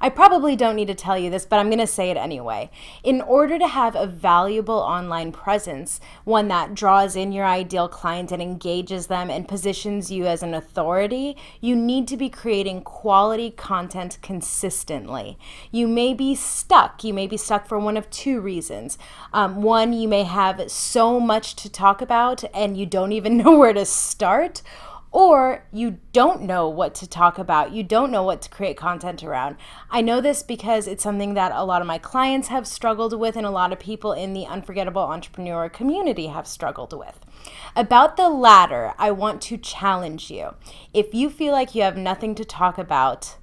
I probably don't need to tell you this, but I'm going to say it anyway. In order to have a valuable online presence, one that draws in your ideal client and engages them and positions you as an authority, you need to be creating quality content consistently. You may be stuck. You may be stuck for one of two reasons. One, you may have so much to talk about and you don't even know where to start. Or you don't know what to talk about. You don't know what to create content around. I know this because it's something that a lot of my clients have struggled with and a lot of people in the Unforgettable Entrepreneur community have struggled with. About the latter, I want to challenge you. If you feel like you have nothing to talk about,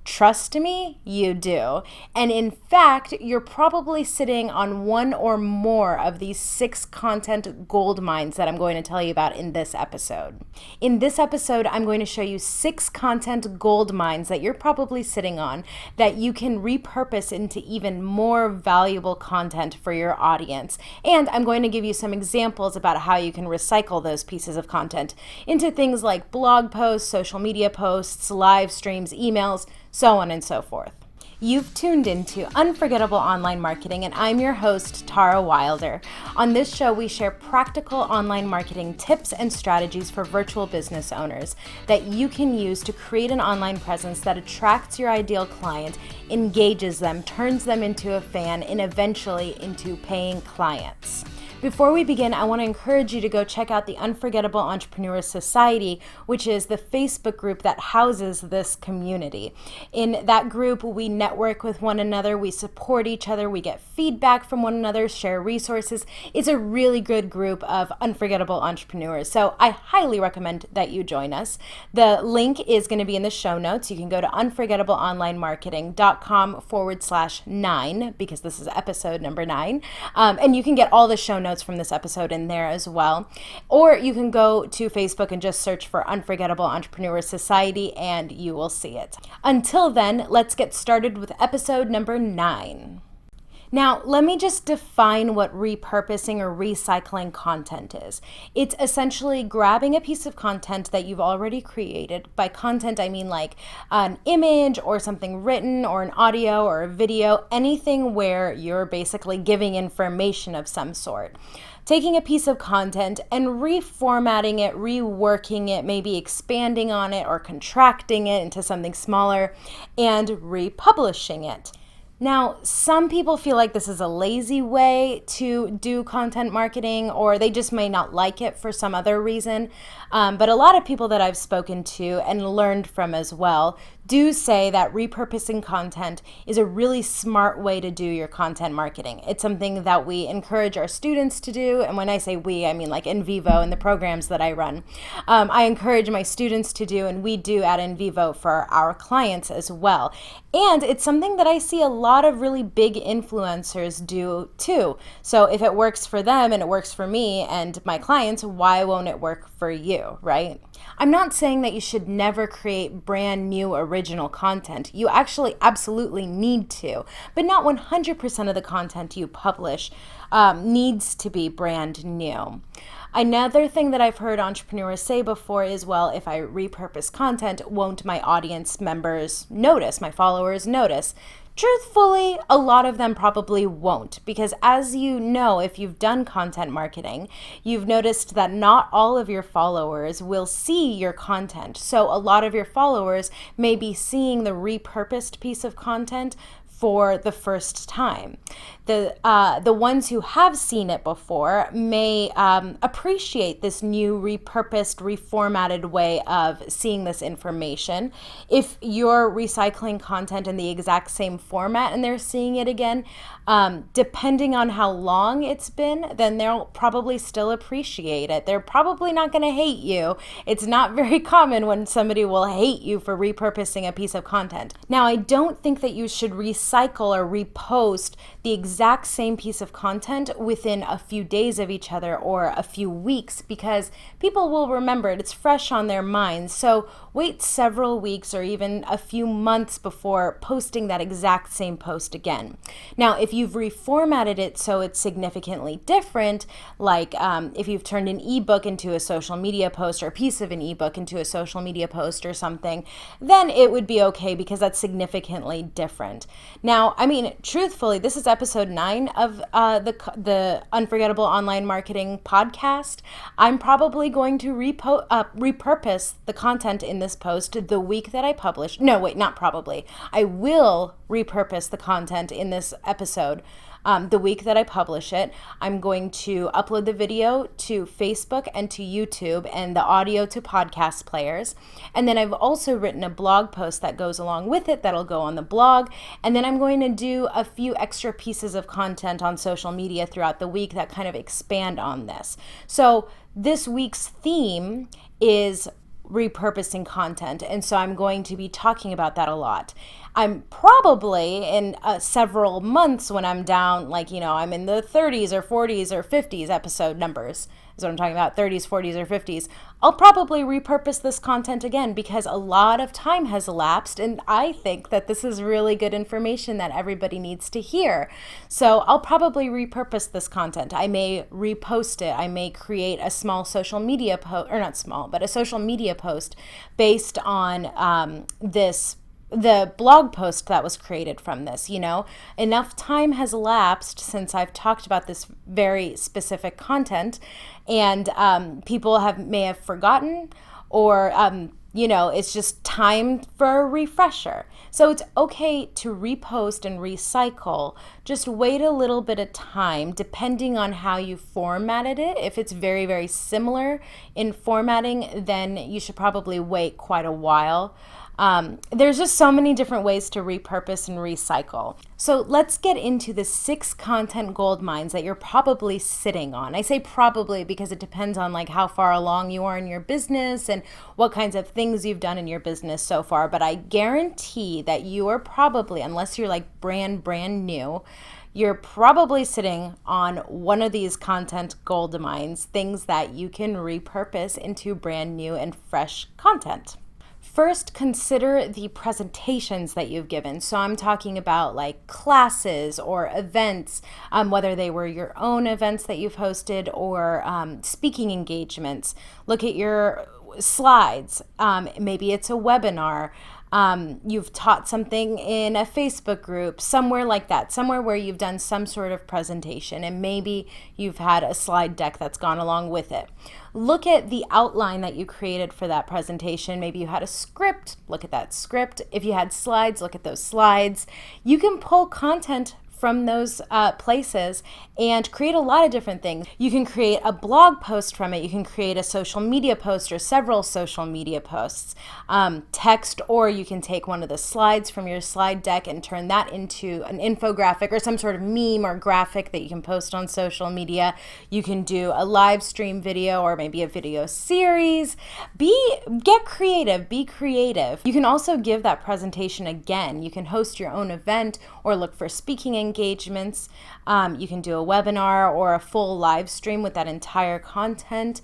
trust me, you do. And in fact, you're probably sitting on one or more of these 6 content gold mines that I'm going to tell you about in this episode. In this episode, I'm going to show you 6 content gold mines that you're probably sitting on that you can repurpose into even more valuable content for your audience. And I'm going to give you some examples about how you can recycle those pieces of content into things like blog posts, social media posts, live streams, emails, so on and so forth. You've tuned into Unforgettable Online Marketing, and I'm your host, Tara Wilder. On this show, we share practical online marketing tips and strategies for virtual business owners that you can use to create an online presence that attracts your ideal client, engages them, turns them into a fan, and eventually into paying clients. Before we begin, I want to encourage you to go check out the Unforgettable Entrepreneur Society, which is the Facebook group that houses this community. In that group, we network with one another, we support each other, we get feedback from one another, share resources. It's a really good group of unforgettable entrepreneurs, so I highly recommend that you join us. The link is going to be in the show notes. You can go to unforgettableonlinemarketing.com/9 because this is episode number 9, and you can get all the show notes from this episode in there as well. Or you can go to Facebook and just search for Unforgettable Entrepreneur Society and you will see it. Until then, let's get started with episode number 9. Now, let me just define what repurposing or recycling content is. It's essentially grabbing a piece of content that you've already created. By content, I mean like an image or something written or an audio or a video, anything where you're basically giving information of some sort. Taking a piece of content and reformatting it, reworking it, maybe expanding on it or contracting it into something smaller and republishing it. Now, some people feel like this is a lazy way to do content marketing, or they just may not like it for some other reason. But a lot of people that I've spoken to and learned from as well do say that repurposing content is a really smart way to do your content marketing. It's something that we encourage our students to do. And when I say we, I mean like In Vivo and the programs that I run. I encourage my students to do, and we do at In Vivo for our clients as well. And it's something that I see a lot of really big influencers do too. So if it works for them and it works for me and my clients, why won't it work for you, right? I'm not saying that you should never create brand new original content. You actually absolutely need to, but not 100% of the content you publish needs to be brand new. Another thing that I've heard entrepreneurs say before is, well, if I repurpose content, won't my audience members notice, my followers notice? Truthfully, a lot of them probably won't, because as you know, if you've done content marketing, you've noticed that not all of your followers will see your content. So a lot of your followers may be seeing the repurposed piece of content for the first time. The ones who have seen it before may appreciate this new repurposed, reformatted way of seeing this information. If you're recycling content in the exact same format and they're seeing it again, depending on how long it's been, then they'll probably still appreciate it. They're probably not going to hate you. It's not very common when somebody will hate you for repurposing a piece of content. Now, I don't think that you should recycle or repost the exact same piece of content within a few days of each other or a few weeks because people will remember it. It's fresh on their minds. So wait several weeks or even a few months before posting that exact same post again. Now, if you've reformatted it so it's significantly different, like if you've turned an ebook into a social media post or a piece of an ebook into a social media post or something, then it would be okay because that's significantly different. Now, I mean, truthfully, this is episode 9 of the Unforgettable Online Marketing podcast. I'm probably going to repurpose the content in this post the week that I publish. No, wait, not probably. I will repurpose the content in this episode the week that I publish it. I'm going to upload the video to Facebook and to YouTube and the audio to podcast players. And then I've also written a blog post that goes along with it that'll go on the blog. And then I'm going to do a few extra pieces of content on social media throughout the week that kind of expand on this. So this week's theme is repurposing content. And so I'm going to be talking about that a lot. I'm probably in several months when I'm down, like, I'm in the 30s or 40s or 50s episode numbers is what I'm talking about, 30s, 40s, or 50s. I'll probably repurpose this content again because a lot of time has elapsed and I think that this is really good information that everybody needs to hear. So I'll probably repurpose this content. I may repost it. I may create a small social media post, or not small, but a social media post based on the blog post that was created from this. Enough time has elapsed since I've talked about this very specific content, and people may have forgotten, or it's just time for a refresher. So it's okay to repost and recycle. Just wait a little bit of time depending on how you formatted it. If it's very, very similar in formatting, then you should probably wait quite a while. There's just so many different ways to repurpose and recycle. So let's get into the 6 content gold mines that you're probably sitting on. I say probably because it depends on like how far along you are in your business and what kinds of things you've done in your business so far. But I guarantee that you are probably, unless you're like brand new, you're probably sitting on one of these content gold mines, things that you can repurpose into brand new and fresh content. First, consider the presentations that you've given. So I'm talking about like classes or events, whether they were your own events that you've hosted or speaking engagements. Look at your slides. Maybe it's a webinar. You've taught something in a Facebook group, somewhere like that, somewhere where you've done some sort of presentation, and maybe you've had a slide deck that's gone along with it. Look at the outline that you created for that presentation. Maybe you had a script, look at that script. If you had slides, look at those slides. You can pull content from those places and create a lot of different things. You can create a blog post from it. You can create a social media post or several social media posts, text, or you can take one of the slides from your slide deck and turn that into an infographic or some sort of meme or graphic that you can post on social media. You can do a live stream video or maybe a video series. Get creative, be creative. You can also give that presentation again. You can host your own event or look for speaking engagements. You can do a webinar or a full live stream with that entire content.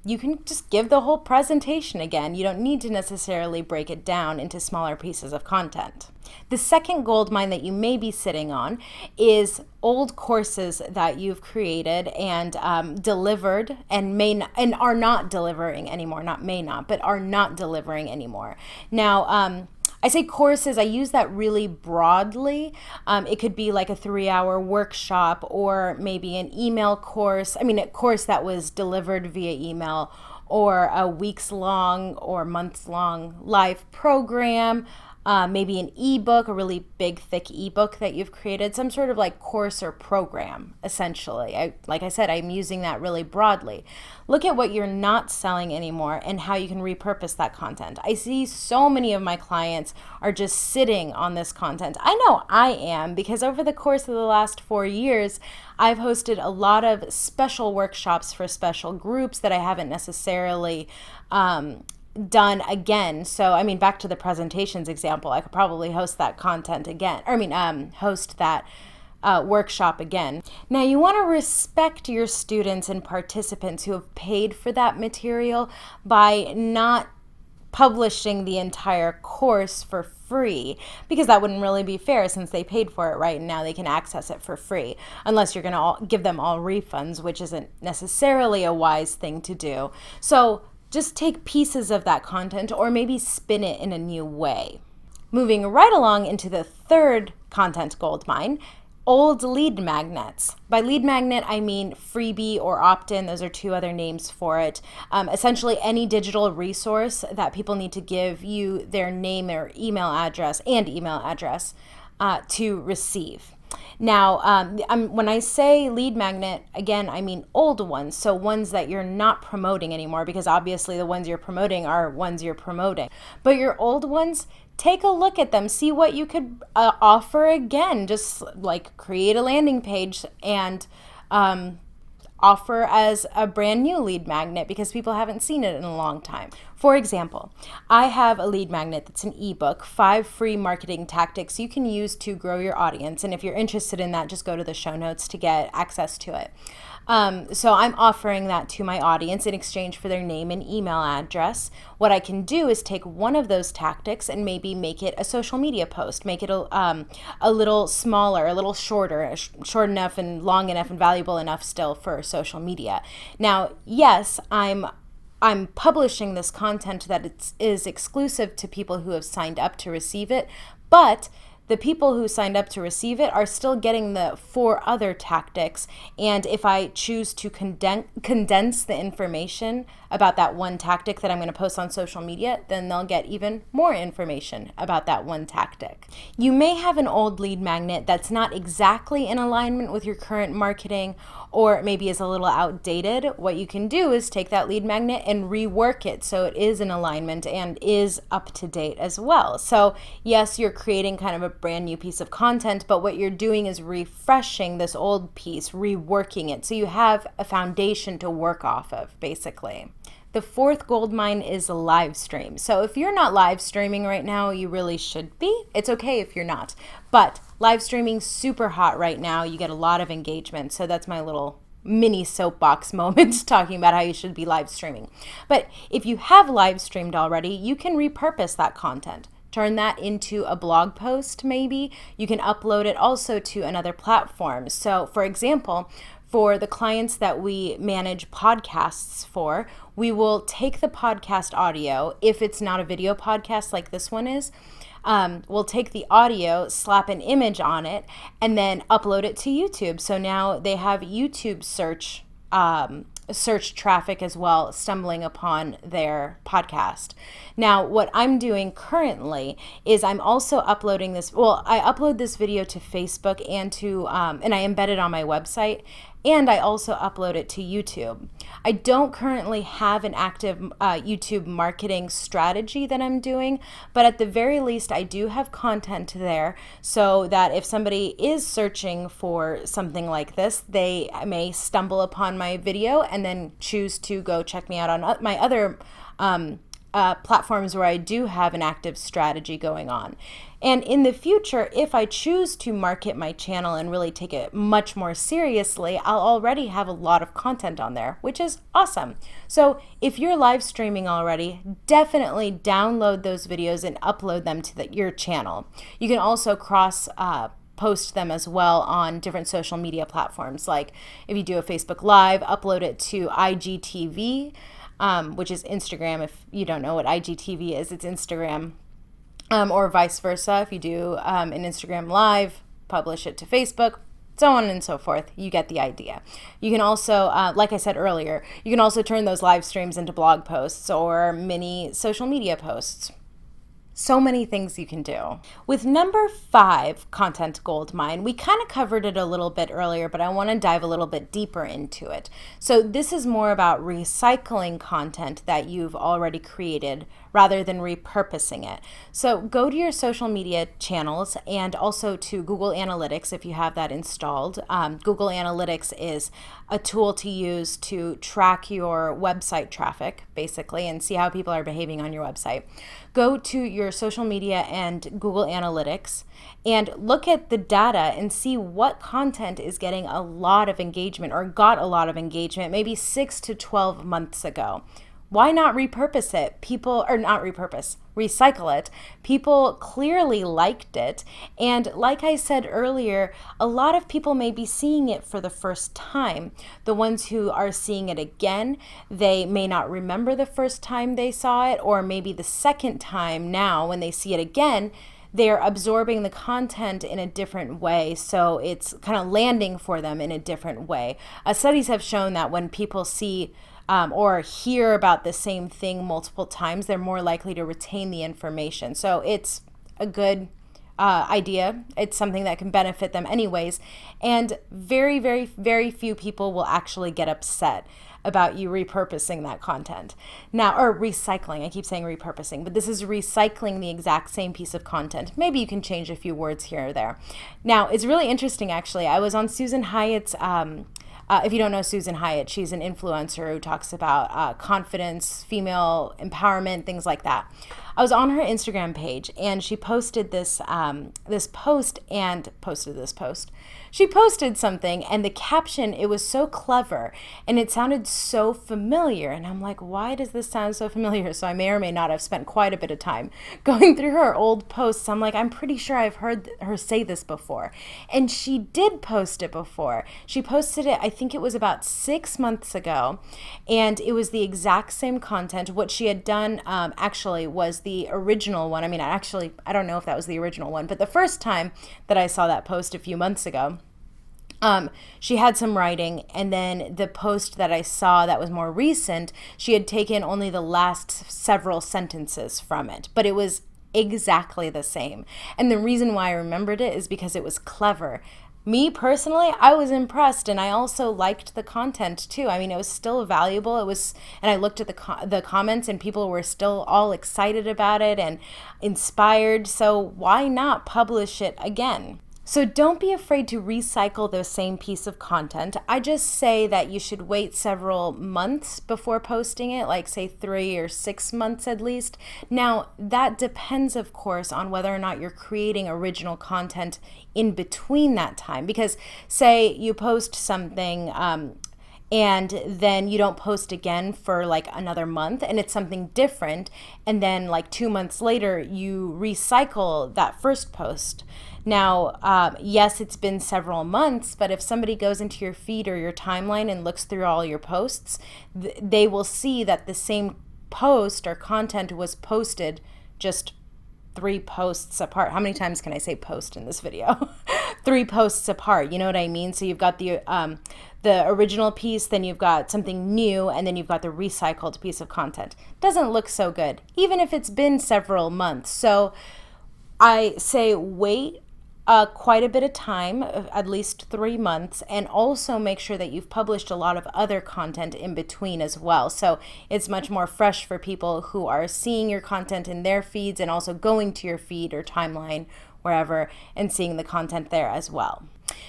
You can just give the whole presentation again. You don't need to necessarily break it down into smaller pieces of content. The second gold mine that you may be sitting on is old courses that you've created and delivered and are not delivering anymore. Not may not, but are not delivering anymore. Now, I say courses, I use that really broadly. It could be like a 3-hour workshop or maybe an email course. I mean, a course that was delivered via email, or a weeks-long or months-long live program. Maybe an ebook, a really big, thick ebook that you've created, some sort of like course or program, essentially. Like I said, I'm using that really broadly. Look at what you're not selling anymore and how you can repurpose that content. I see so many of my clients are just sitting on this content. I know I am, because over the course of the last 4 years, I've hosted a lot of special workshops for special groups that I haven't necessarily done again. So, I mean, back to the presentations example, I could probably host that content again, host that workshop again. Now you want to respect your students and participants who have paid for that material by not publishing the entire course for free, because that wouldn't really be fair since they paid for it, right? And now they can access it for free, unless you're going to give them all refunds, which isn't necessarily a wise thing to do. So just take pieces of that content or maybe spin it in a new way. Moving right along into the third content gold mine, old lead magnets. By lead magnet, I mean freebie or opt-in. Those are two other names for it. Essentially, any digital resource that people need to give you their name or email address to receive. Now, when I say lead magnet, again, I mean old ones, so ones that you're not promoting anymore, because obviously the ones you're promoting are ones you're promoting. But your old ones, take a look at them, see what you could offer again. Just like create a landing page and offer as a brand new lead magnet because people haven't seen it in a long time. For example, I have a lead magnet that's an ebook, 5 free marketing tactics you can use to grow your audience. And if you're interested in that, just go to the show notes to get access to it. So I'm offering that to my audience in exchange for their name and email address. What I can do is take one of those tactics and maybe make it a social media post, make it a little smaller, a little shorter, short enough and long enough and valuable enough still for social media. Now, yes, I'm publishing this content that is exclusive to people who have signed up to receive it, but the people who signed up to receive it are still getting the 4 other tactics. And if I choose to condense the information about that one tactic that I'm going to post on social media, then they'll get even more information about that one tactic. You may have an old lead magnet that's not exactly in alignment with your current marketing, or maybe is a little outdated. What you can do is take that lead magnet and rework it so it is in alignment and is up to date as well. So yes, you're creating kind of a brand new piece of content, but what you're doing is refreshing this old piece, reworking it, so you have a foundation to work off of, basically. The fourth gold mine is a live stream. So if you're not live streaming right now, you really should be. It's okay if you're not. But live streaming super hot right now. You get a lot of engagement. So that's my little mini soapbox moment talking about how you should be live streaming. But if you have live streamed already, you can repurpose that content. Turn that into a blog post maybe. You can upload it also to another platform. So for example, for the clients that we manage podcasts for, we will take the podcast audio, if it's not a video podcast like this one is, we'll take the audio, slap an image on it, and then upload it to YouTube. So now they have YouTube search traffic as well, stumbling upon their podcast. Now, what I'm doing currently is I'm also uploading this. Well, I upload this video to Facebook and and I embed it on my website, and I also upload it to YouTube. I don't currently have an active YouTube marketing strategy that I'm doing, but at the very least, I do have content there so that if somebody is searching for something like this, they may stumble upon my video and then choose to go check me out on my other platforms where I do have an active strategy going on. And in the future, if I choose to market my channel and really take it much more seriously, I'll already have a lot of content on there, which is awesome. So if you're live streaming already, definitely download those videos and upload them to your channel. You can also post them as well on different social media platforms. Like if you do a Facebook Live, upload it to IGTV, which is Instagram. If you don't know what IGTV is, it's Instagram. Or vice versa. If you do an Instagram Live, publish it to Facebook, so on and so forth. You get the idea. You can also, like I said earlier, you can also turn those live streams into blog posts or mini social media posts. So many things you can do. With number 5, content gold mine, we kind of covered it a little bit earlier, but I want to dive a little bit deeper into it. So this is more about recycling content that you've already created, rather than repurposing it. So go to your social media channels and also to Google Analytics if you have that installed. Google Analytics is a tool to use to track your website traffic, basically, and see how people are behaving on your website. Go to your social media and Google Analytics and look at the data and see what content is getting a lot of engagement or got a lot of engagement maybe 6 to 12 months ago. Why not repurpose it? Recycle it. People clearly liked it. And like I said earlier, a lot of people may be seeing it for the first time. The ones who are seeing it again, they may not remember the first time they saw it, or maybe the second time now when they see it again, they're absorbing the content in a different way. So it's kind of landing for them in a different way. Studies have shown that when people see or hear about the same thing multiple times, they're more likely to retain the information. So it's a good idea. It's something that can benefit them anyways. And very, very, very few people will actually get upset about you repurposing that content. Now, or recycling, I keep saying repurposing, but this is recycling the exact same piece of content. Maybe you can change a few words here or there. Now, it's really interesting, actually. I was on Susan Hyatt's if you don't know Susan Hyatt, she's an influencer who talks about confidence, female empowerment, things like that. I was on her Instagram page and she posted this post. She posted something and the caption, it was so clever and it sounded so familiar. And I'm like, why does this sound so familiar? So I may or may not have spent quite a bit of time going through her old posts. I'm like, I'm pretty sure I've heard her say this before. And she did post it before. She posted it, I think it was about 6 months ago. And it was the exact same content. What she had done actually was the original one. I mean, I don't know if that was the original one, but the first time that I saw that post a few months ago, she had some writing, and then the post that I saw that was more recent, she had taken only the last several sentences from it, but it was exactly the same. And the reason why I remembered it is because it was clever. Me personally, I was impressed, and I also liked the content too. I mean, it was still valuable. And I looked at the comments, and people were still all excited about it and inspired. So why not publish it again? So don't be afraid to recycle the same piece of content. I just say that you should wait several months before posting it, like say 3 or 6 months at least. Now, that depends, of course, on whether or not you're creating original content in between that time. Because say you post something and then you don't post again for like another month and it's something different, and then like 2 months later you recycle that first post. Now, yes, it's been several months, but if somebody goes into your feed or your timeline and looks through all your posts, they will see that the same post or content was posted just 3 posts apart. How many times can I say post in this video? 3 posts apart, you know what I mean? So you've got the original piece, then you've got something new, and then you've got the recycled piece of content. Doesn't look so good, even if it's been several months. So I say wait quite a bit of time, at least 3 months, and also make sure that you've published a lot of other content in between as well. So it's much more fresh for people who are seeing your content in their feeds and also going to your feed or timeline, wherever, and seeing the content there as well.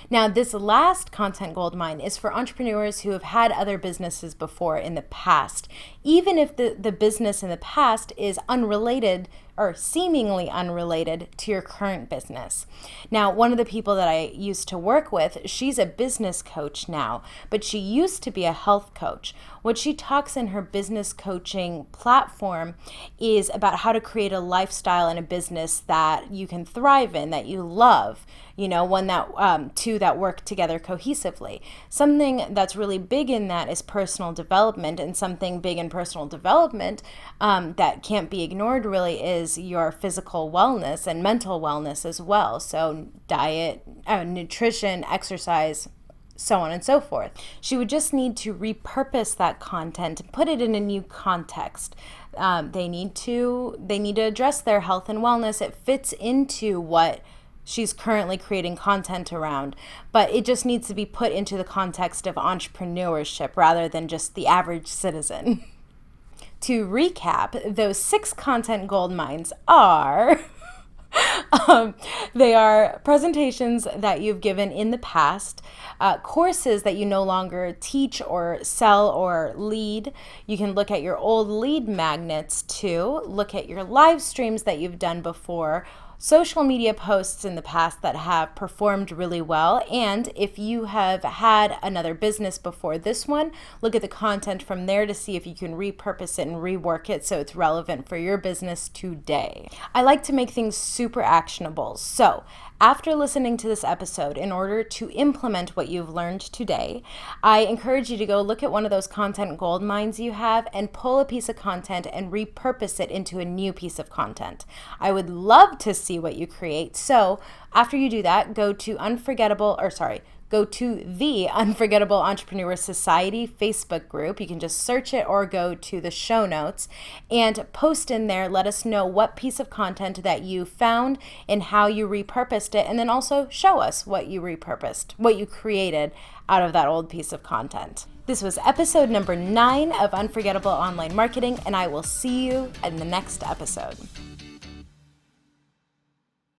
Now, this last content goldmine is for entrepreneurs who have had other businesses before in the past, even if the business in the past is unrelated or seemingly unrelated to your current business. Now, one of the people that I used to work with, she's a business coach now, but she used to be a health coach. What she talks in her business coaching platform is about how to create a lifestyle and a business that you can thrive in, that you love, you know, one that two that work together cohesively. Something that's really big in that is personal development, and something big in personal development that can't be ignored really is your physical wellness and mental wellness as well. So diet, nutrition, exercise, so on and so forth. She would just need to repurpose that content and put it in a new context. They need to address their health and wellness. It fits into what she's currently creating content around, but it just needs to be put into the context of entrepreneurship rather than just the average citizen. To recap, those 6 content gold mines are they are presentations that you've given in the past, courses that you no longer teach or sell or lead. You can look at your old lead magnets too, look at your live streams that you've done before, social media posts in the past that have performed really well. And if you have had another business before this one, look at the content from there to see if you can repurpose it and rework it so it's relevant for your business today. I like to make things super actionable. So after listening to this episode, in order to implement what you've learned today, I encourage you to go look at one of those content gold mines you have and pull a piece of content and repurpose it into a new piece of content. I would love to see what you create. So after you do that, go to the Unforgettable Entrepreneur Society Facebook group. You can just search it or go to the show notes and post in there. Let us know what piece of content that you found and how you repurposed it. And then also show us what you repurposed, what you created out of that old piece of content. This was episode number 9 of Unforgettable Online Marketing, and I will see you in the next episode.